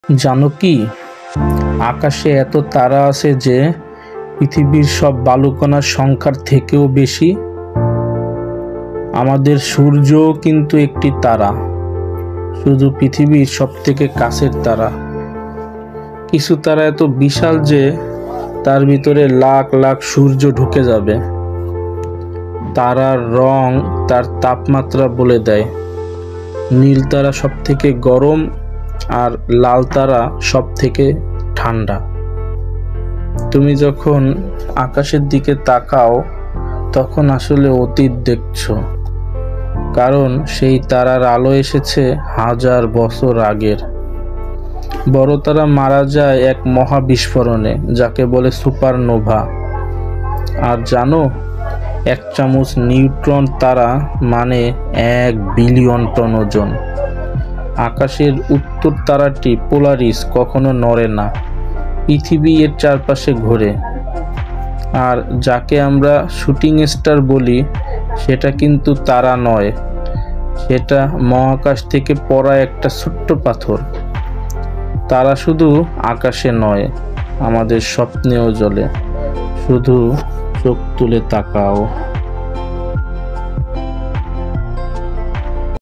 জানো কি, আকাশে এত তারা আছে যে পৃথিবীর সব বালুকণার সংখ্যার থেকেও বেশি। আমাদের সূর্যও কিন্তু একটি তারা, শুধু পৃথিবীর সবথেকে কাছের তারা। কিছু তারা এত বিশাল যে তার ভিতরে লাখ লাখ সূর্য ঢুকে যাবে। তারার রং তার তাপমাত্রা বলে দেয়। নীল তারা সব থেকে গরম আর লাল তারা সব থেকে ঠান্ডা। তুমি যখন আকাশের দিকে তাকাও তখন আসলে অতীত দেখছো, কারণ সেই তারার আলো এসেছে হাজার বছর আগের। বড় তারা মারা যায় এক মহাবিস্ফোরণে, যাকে বলে সুপারনোভা। আর জানো, এক চামচ নিউট্রন তারা মানে 1 বিলিয়ন টন ওজন। আকাশের উত্তর তারাটি পোলারিস কখনো নড়ে না, পৃথিবী এর চারপাশে ঘোরে। আর যাকে আমরা শুটিং স্টার বলি, সেটা কিন্তু তারা নয়, সেটা মহাকাশ থেকে পড়া একটা ছোট্ট পাথর। তারা শুধু আকাশে নয়, আমাদের স্বপ্নেও জ্বলে। শুধু চোখ তুলে তাকাও।